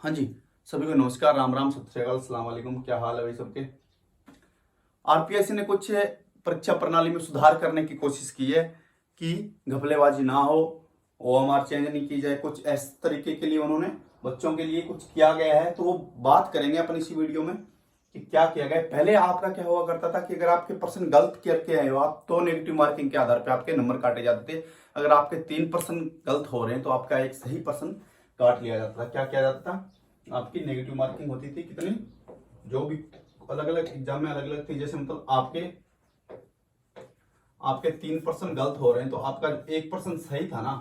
हाँ जी, सभी को नमस्कार, राम राम, सत श्री अकाल, अस्सलाम वालेकुम। क्या हाल है भाई सबके। आरपीएससी ने कुछ परीक्षा प्रणाली में सुधार करने की कोशिश की है कि घपलेबाजी ना हो, ओएमआर चेंज नहीं की जाए। कुछ इस तरीके के लिए उन्होंने बच्चों के लिए कुछ किया गया है, तो वो बात करेंगे अपन इसी वीडियो में कि क्या किया गया है। पहले आपका क्या हुआ करता था कि अगर आपके पर्सन गलत करके आए हो आप, तो नेगेटिव मार्किंग के आधार पर आपके नंबर काटे जाते थे। अगर आपके 3% गलत हो रहे हैं तो आपका एक सही पर्सन काट लिया जाता था। क्या किया जाता था, आपकी नेगेटिव मार्किंग होती थी कितनी, जो भी अलग अलग एग्जाम में अलग अलग थी। जैसे मतलब आपके आपके 3% गलत हो रहे हैं तो आपका 1% सही था ना,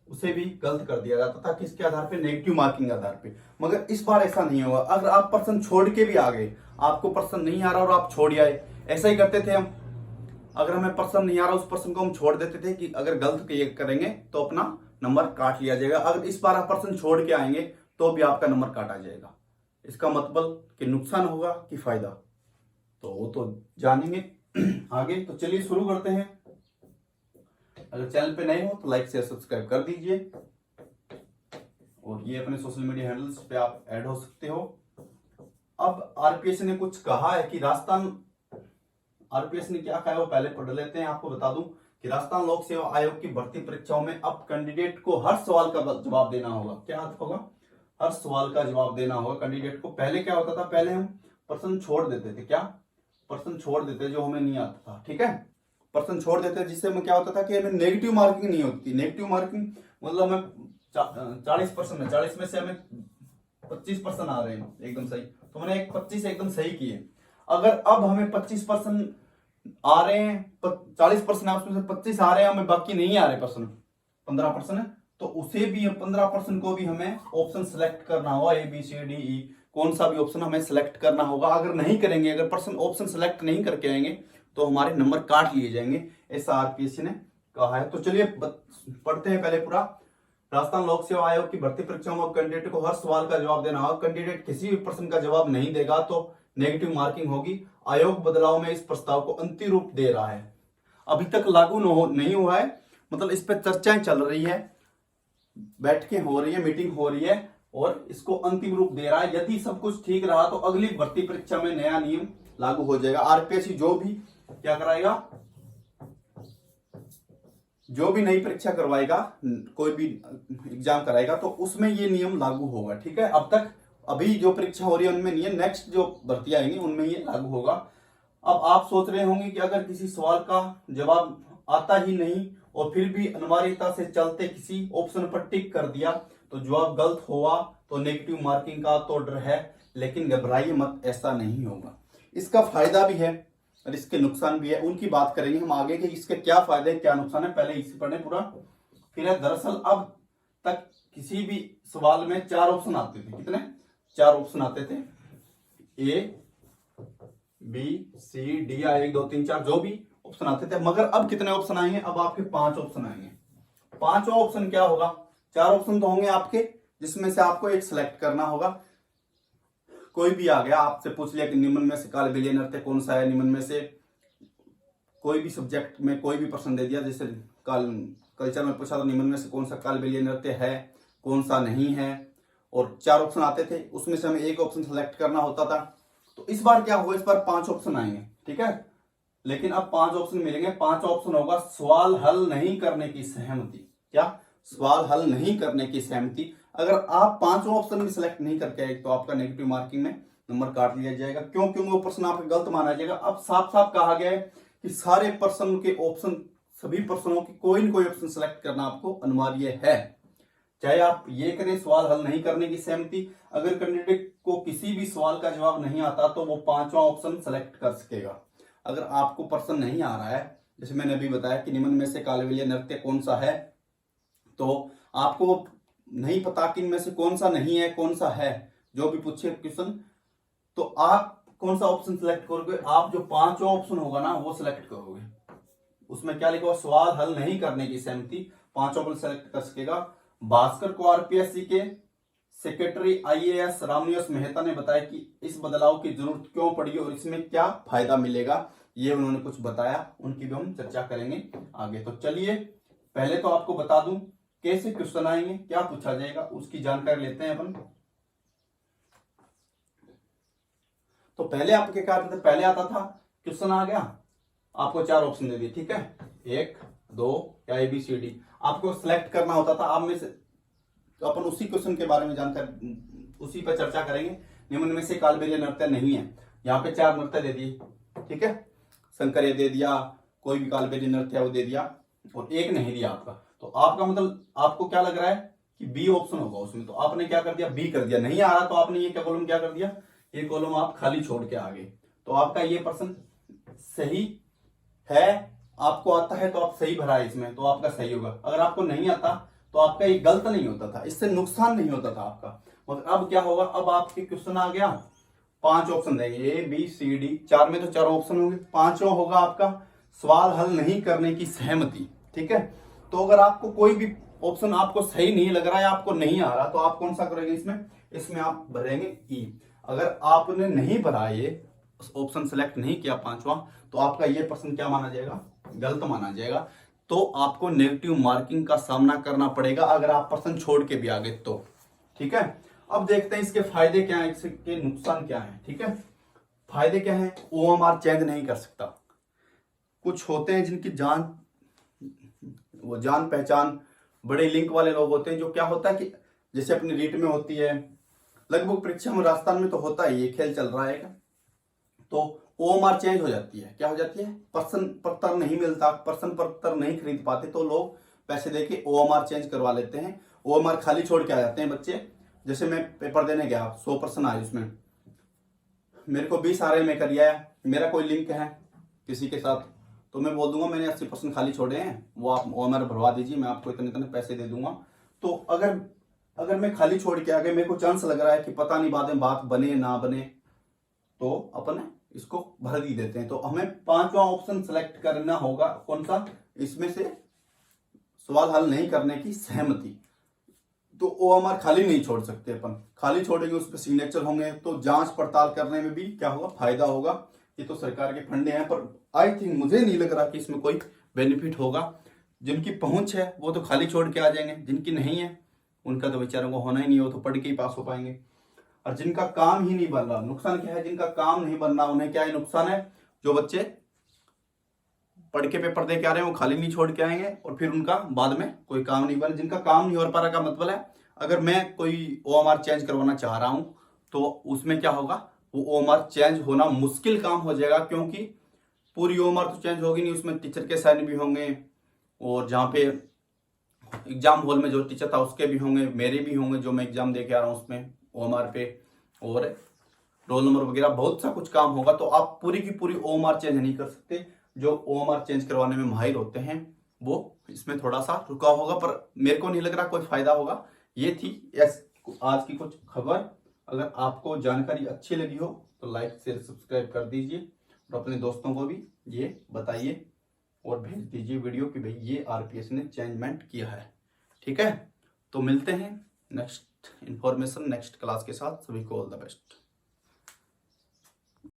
उसे भी गलत कर दिया जाता था। किसके आधार पे, नेगेटिव मार्किंग के आधार पे। मगर इस बार ऐसा नहीं होगा। अगर आप पर्सन छोड़ के भी आ गए, आपको पर्सन नहीं आ रहा और आप छोड़ आए, ऐसा ही करते थे हम। अगर हमें पर्सन नहीं आ रहा, उस पर्सन को हम छोड़ देते थे कि अगर गलत करेंगे तो अपना नंबर काट लिया जाएगा। अगर इस बार आप पर्सन छोड़ के आएंगे तो भी आपका नंबर काटा जाएगा। इसका मतलब कि नुकसान होगा कि फायदा, तो वो तो जानेंगे आगे। तो चलिए शुरू करते हैं। अगर चैनल पे नए हो तो लाइक शेयर सब्सक्राइब कर दीजिए, और ये अपने सोशल मीडिया हैंडल्स पे आप ऐड हो सकते हो। अब आरपीएस ने कुछ कहा है कि राजस्थान, आरपीएस ने क्या कहा है वो पहले पढ़ लेते हैं। आपको बता दूं कि राजस्थान लोक सेवा आयोग की भर्ती परीक्षाओं में अब कैंडिडेट को हर सवाल का जवाब देना होगा। क्या होगा, हर सवाल का जवाब देना होगा कैंडिडेट को। पहले क्या होता था, पहले हम पर्सन छोड़ देते थे। क्या, पर्सन छोड़ देते जो हमें नहीं आता था, ठीक है, पर्सन छोड़ देते, जिससे हमें क्या होता था कि हमें नेगेटिव मार्किंग नहीं होती थी। नेगेटिव मार्किंग मतलब हमें 40% में, 40 में से हमें 25% आ रहे हैं एकदम सही, तो मैंने एक 25 एकदम सही किए। अगर अब हमें 25% आ रहे हैं, 40% है उसमें से 25 आ रहे हैं, हमें बाकी नहीं आ रहे पर्सन, 15% है, तो उसे भी 15% को भी हमें ऑप्शन सेलेक्ट करना होगा। A B C D E, कौन सा भी ऑप्शन हमें सेलेक्ट करना होगा। अगर नहीं करेंगे, अगर पर्सन ऑप्शन सेलेक्ट नहीं करके आएंगे तो हमारे नंबर काट लिए जाएंगे, ऐसा आरपीएससी ने कहा है। तो चलिए पढ़ते हैं पहले पूरा। राजस्थान लोक सेवा आयोग की भर्ती परीक्षाओं में कैंडिडेट को हर सवाल का जवाब देना होगा। कैंडिडेट किसी भी प्रश्न का जवाब नहीं देगा तो नेगेटिव मार्किंग होगी। आयोग बदलाव में इस प्रस्ताव को अंतिम रूप दे रहा है। अभी तक लागू नहीं हुआ है, मतलब इस पर चर्चाएं चल रही है, बैठकें हो रही है, मीटिंग हो रही है, और इसको अंतिम रूप दे रहा है। यदि सब कुछ ठीक रहा तो अगली भर्ती परीक्षा में नया नियम लागू हो जाएगा। आरपीएससी जो भी क्या कराएगा, जो भी नई परीक्षा करवाएगा, कोई भी एग्जाम कराएगा, तो उसमें ये नियम लागू होगा, ठीक है। अब तक अभी जो परीक्षा हो रही है उनमें नहीं है, नेक्स्ट जो भर्ती आएंगी उनमें ये लागू होगा। अब आप सोच रहे होंगे कि अगर किसी सवाल का जवाब आता ही नहीं और फिर भी अनिवार्यता से चलते किसी ऑप्शन पर टिक कर दिया तो जवाब गलत हुआ तो नेगेटिव मार्किंग का तो डर है। लेकिन घबराइए मत, ऐसा नहीं होगा। इसका फायदा भी है और इसके नुकसान भी है, उनकी बात करेंगे हम आगे कि इसके क्या फायदे क्या नुकसान है। पहले इसे पढ़े पूरा, फिर है। दरअसल अब तक किसी भी सवाल में 4 ऑप्शन आते थे। कितने, 4 ऑप्शन आते थे, ए बी सी डी या 1 2 3 4 जो भी ऑप्शन आते थे। मगर अब कितने ऑप्शन आएंगे, अब आपके 5 ऑप्शन आएंगे। 5वां ऑप्शन क्या होगा, 4 ऑप्शन तो होंगे आपके, जिसमें से आपको एक सिलेक्ट करना होगा। कोई भी आ गया, आपसे पूछ लिया कि निम्न में से कालबेलिया नृत्य कौन सा है, निम्न में से कोई भी सब्जेक्ट में कोई भी प्रश्न दे दिया, जैसे कल्चर में पूछा तो निम्न में से कौन सा कालबेलिया नृत्य है, कौन सा नहीं है, और 4 ऑप्शन आते थे, उसमें से हमें एक ऑप्शन सेलेक्ट करना होता था। तो इस बार क्या हुआ, इस बार 5 ऑप्शन आएंगे, ठीक है। लेकिन अब 5 ऑप्शन मिलेंगे। 5 ऑप्शन होगा सवाल हल नहीं करने की सहमति। क्या, सवाल हल नहीं करने की सहमति। अगर आप 5 ऑप्शन भी सिलेक्ट नहीं करके आए तो आपका नेगेटिव मार्किंग में नंबर काट लिया जाएगा। क्यों, क्योंकि वो प्रश्न आपका गलत माना जाएगा। अब साफ साफ कहा गया है कि सारे प्रश्न के ऑप्शन, सभी प्रश्नों की कोई न कोई ऑप्शन सिलेक्ट करना आपको अनिवार्य है। चाहे आप ये करें सवाल हल नहीं करने की सहमति, अगर कैंडिडेट को किसी भी सवाल का जवाब नहीं आता तो वो 5वां ऑप्शन सेलेक्ट कर सकेगा। अगर आपको प्रश्न नहीं आ रहा है, जैसे मैंने अभी बताया कि निम्न में से कालबेलिया नृत्य कौन सा है, तो आपको नहीं पता कि इनमें से कौन सा नहीं है कौन सा है, जो भी पूछे क्वेश्चन, तो आप कौन सा ऑप्शन सेलेक्ट करोगे, आप जो 5वां ऑप्शन होगा ना वो सिलेक्ट करोगे। उसमें क्या लिखा हुआ, सवाल हल नहीं करने की सहमति, 5 ऑप्शन सेलेक्ट कर सकेगा। भास्कर को आरपीएससी के सेक्रेटरी आईएएस रामनिवास मेहता ने बताया कि इस बदलाव की जरूरत क्यों पड़ी और इसमें क्या फायदा मिलेगा, ये उन्होंने कुछ बताया, उनकी भी हम चर्चा करेंगे आगे। तो चलिए पहले तो आपको बता दूं कैसे क्वेश्चन आएंगे, क्या पूछा जाएगा, उसकी जानकारी लेते हैं अपन। तो पहले आपके क्या आते थे, पहले आता था क्वेश्चन आ गया, आपको 4 ऑप्शन दे दिए, ठीक है, 1 2 या ABCD, आपको सिलेक्ट करना होता था। आप में से तो अपन उसी क्वेश्चन के बारे में जानकर उसी पर चर्चा करेंगे। निम्न में से कालबेलिया नृत्य नहीं है, यहाँ पे 4 नृत्य दे दिए, ठीक है, शंकर्य दे दिया, कोई भी कालबेलिया नृत्य है वो दे दिया, और एक नहीं दिया आपका। तो आपका मतलब आपको क्या लग रहा है कि बी ऑप्शन होगा उसमें, तो आपने क्या कर दिया, बी कर दिया। नहीं आ रहा तो आपने ये क्या कॉलम क्या कर दिया, ये कॉलम आप खाली छोड़ के आ गए। तो आपका ये प्रश्न सही है, आपको आता है तो आप सही भरा है इसमें, तो आपका सही होगा। अगर आपको नहीं आता तो आपका ये गलत नहीं होता था, इससे नुकसान नहीं होता था आपका। मगर अब क्या होगा, अब आपके क्वेश्चन आ गया, 5 ऑप्शन देंगे, ABCD, 4 में तो 4 ऑप्शन होंगे, 5वां होगा आपका सवाल हल नहीं करने की सहमति, ठीक है। तो अगर आपको कोई भी ऑप्शन आपको सही नहीं लग रहा है, आपको नहीं आ रहा, तो आप कौन सा करेंगे इसमें आप भरेंगे E। अगर आपने नहीं भरा ये ऑप्शन सेलेक्ट नहीं किया 5वां, तो आपका ये प्रश्न क्या माना जाएगा, गलत माना जाएगा। तो आपको नेगेटिव मार्किंग का सामना करना पड़ेगा अगर आप प्रश्न छोड़ के भी आ गए तो, ठीक है। अब देखते हैं इसके फायदे क्या हैं, इसके नुकसान क्या हैं, ठीक है। फायदे क्या हैं, OMR चेंज नहीं कर सकता। कुछ होते हैं जिनकी जान पहचान बड़े लिंक वाले लोग होते हैं, जो क्या होता है कि जैसे अपनी रीट में होती है, लगभग परीक्षा में राजस्थान में तो होता है, ये खेल चल रहा है, तो OMR चेंज हो जाती है। क्या हो जाती है, प्रश्न पत्र नहीं मिलता, प्रश्न पत्र नहीं खरीद पाते, तो लोग पैसे देके OMR चेंज करवा लेते हैं, OMR खाली छोड़ के आ जाते हैं बच्चे। जैसे मैं पेपर देने गया, 100 प्रश्न आए, उसमें मेरे को 20 आ रहे, मैं कर आया, मेरा कोई लिंक है किसी के साथ, तो मैं बोल दूंगा मैंने 80% खाली छोड़े हैं, वो आप OMR भरवा दीजिए, मैं आपको इतने इतने पैसे दे दूंगा। तो अगर मैं खाली छोड़ के आ गया, मेरे को चांस लग रहा है कि पता नहीं बाद में बात बने ना बने, तो अपन इसको भर ही देते हैं। तो हमें 5वां ऑप्शन सेलेक्ट करना होगा, कौन सा, इसमें से सवाल हल नहीं करने की सहमति। तो OMR खाली नहीं छोड़ सकते अपन, खाली छोड़ेंगे उस पर सिग्नेचर होंगे, तो जांच पड़ताल करने में भी क्या होगा, फायदा होगा। ये तो सरकार के फंडे हैं, पर आई थिंक मुझे नहीं लग रहा कि इसमें कोई बेनिफिट होगा। जिनकी पहुंच है वो तो खाली छोड़ के आ जाएंगे, जिनकी नहीं है उनका तो बेचारों को होना ही नहीं, वो तो पढ़ के ही पास हो पाएंगे। और जिनका काम ही नहीं बन रहा, नुकसान क्या है, जिनका काम नहीं बन रहा उन्हें क्या है नुकसान है, जो बच्चे पढ़ के पेपर दे के आ रहे हैं वो खाली नहीं छोड़ के आएंगे, और फिर उनका बाद में कोई काम नहीं बने। जिनका काम नहीं हो पा रहा का मतलब है, अगर मैं कोई OMR चेंज करवाना चाह रहा हूं तो उसमें क्या होगा, वो OMR चेंज होना मुश्किल काम हो जाएगा, क्योंकि पूरी OMR तो चेंज होगी नहीं, उसमें टीचर के साइन भी होंगे, और जहाँ पे एग्जाम हॉल में जो टीचर था उसके भी होंगे, मेरे भी होंगे, जो मैं एग्जाम दे के आ रहा हूँ उसमें OMR पे, और रोल नंबर वगैरह बहुत सा कुछ काम होगा। तो आप पूरी की पूरी OMR चेंज नहीं कर सकते। जो OMR चेंज करवाने में माहिर होते हैं वो इसमें थोड़ा सा रुका होगा, पर मेरे को नहीं लग रहा कोई फायदा होगा। ये थी आज की कुछ खबर। अगर आपको जानकारी अच्छी लगी हो तो लाइक शेयर सब्सक्राइब कर दीजिए, और अपने दोस्तों को भी ये बताइए और भेज दीजिए वीडियो कि भाई ये RPS ने चेंजमेंट किया है, ठीक है। तो मिलते हैं नेक्स्ट इंफॉर्मेशन नेक्स्ट क्लास के साथ, सभी को ऑल द बेस्ट।